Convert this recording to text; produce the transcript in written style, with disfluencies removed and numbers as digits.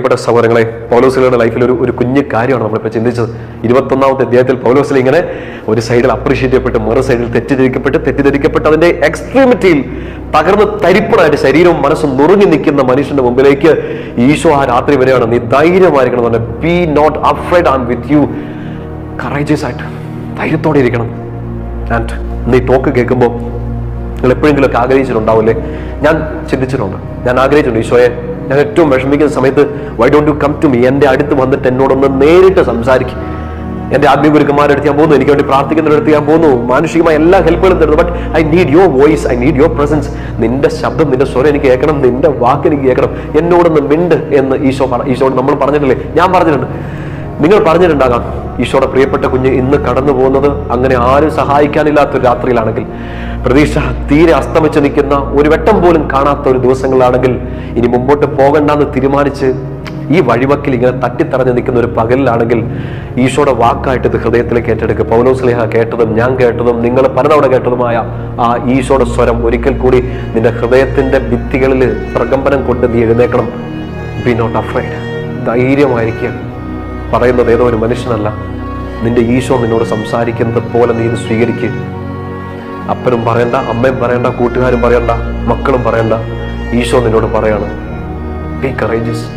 പ്രിയപ്പെട്ട സഹോദരങ്ങളെ, പൗലോസ്ലീഹയുടെ ലൈഫിൽ ഒരു കുഞ്ഞു കാര്യമാണ് നമ്മളിപ്പോൾ ചിന്തിച്ചത്. 21-ാമത്തെ അധ്യായത്തിൽ പൗലോസ്ലീഹ ഇങ്ങനെ ഒരു സൈഡിൽ അപ്രീഷിയേറ്റ് ചെയ്യപ്പെട്ട് മറു സൈഡിൽ തെറ്റിദ്ധരിക്കപ്പെട്ട് അതിന്റെ എക്സ്ട്രീമിറ്റിയിൽ തകർന്ന് തരിപ്പണായിട്ട് ശരീരവും മനസ്സും നുറുങ്ങി നിൽക്കുന്ന മനുഷ്യന്റെ മുമ്പിലേക്ക് ഈശോ ആ രാത്രി വരെയാണ്, നീ ധൈര്യമായിരിക്കണം എന്ന് പറഞ്ഞാൽ, be not afraid, I am with you. Courageous ആയിട്ട് ധൈര്യത്തോടെ ഇരിക്കണം. ആൻഡ് നീ ടോക്ക് കേൾക്കുമ്പോൾ നിങ്ങൾ എപ്പോഴെങ്കിലുമൊക്കെ ആഗ്രഹിച്ചിട്ടുണ്ടാവില്ലേ? ഞാൻ ചിന്തിച്ചിട്ടുണ്ട്, ഞാൻ ആഗ്രഹിച്ചിട്ടുണ്ട്, ഈശോയെ ഞാൻ ഏറ്റവും വിഷമിക്കുന്ന സമയത്ത് why don't you come to me, എൻ്റെ അടുത്ത് വന്നിട്ട് എന്നോടൊന്ന് നേരിട്ട് സംസാരിക്കും. എൻ്റെ ആത്മീയ ഗുരുക്കന്മാരുടെ അടുത്ത് ഞാൻ പോകുന്നു, എനിക്ക് വേണ്ടി പ്രാർത്ഥിക്കുന്നവരുടെ ഞാൻ പോകുന്നു, മാനുഷികമായ എല്ലാ ഹെൽപ്പുകളും തരുന്നു. But I need your voice, I need your presence. നിന്റെ ശബ്ദം, നിന്റെ സ്വരം എനിക്ക് കേൾക്കണം, നിന്റെ വാക്ക് എനിക്ക് കേൾക്കണം, എന്നോടൊന്ന് മിണ്ട് എന്ന് ഈശോട് നമ്മൾ പറഞ്ഞിട്ടില്ലേ? ഞാൻ പറഞ്ഞിട്ടുണ്ട്, നിങ്ങൾ പറഞ്ഞിട്ടുണ്ടാകാം. ഈശോയുടെ പ്രിയപ്പെട്ട കുഞ്ഞ് ഇന്ന് കടന്നു പോകുന്നത് അങ്ങനെ ആരും സഹായിക്കാനില്ലാത്തൊരു രാത്രിയിലാണെങ്കിൽ, പ്രതീക്ഷ തീരെ അസ്തമിച്ച് നിൽക്കുന്ന, ഒരു വെട്ടം പോലും കാണാത്ത ഒരു ദിവസങ്ങളിലാണെങ്കിൽ, ഇനി മുമ്പോട്ട് പോകണ്ടെന്ന് തീരുമാനിച്ച് ഈ വഴിവക്കിൽ ഇങ്ങനെ തട്ടിത്തറഞ്ഞു നിൽക്കുന്ന ഒരു പകലിലാണെങ്കിൽ, ഈശോയുടെ വാക്കായിട്ട് ഇത് ഹൃദയത്തിലേക്ക് ഏറ്റെടുക്കുക. പൗലോസ്ലീഹ കേട്ടതും ഞാൻ കേട്ടതും നിങ്ങൾ പലതവണ കേട്ടതുമായ ആ ഈശോയുടെ സ്വരം ഒരിക്കൽ കൂടി നിന്റെ ഹൃദയത്തിന്റെ ഭിത്തികളിൽ പ്രകമ്പനം കൊണ്ട് നീ എഴുന്നേക്കണം. ബി നോട്ട് അഫ്രൈഡ്, ധൈര്യമായിരിക്കുക. പറയുന്നത് ഏതോ ഒരു മനുഷ്യനല്ല, നിന്റെ ഈശോ നിന്നോട് സംസാരിക്കുന്നത് പോലെ നീ ഇത് സ്വീകരിക്കുക. അപ്പനും പറയണ്ട, അമ്മയും പറയണ്ട, കൂട്ടുകാരും പറയണ്ട, മക്കളും പറയണ്ട, ഈശോ നിന്നോട് പറയാണ്, ബി കറേജിയസ്.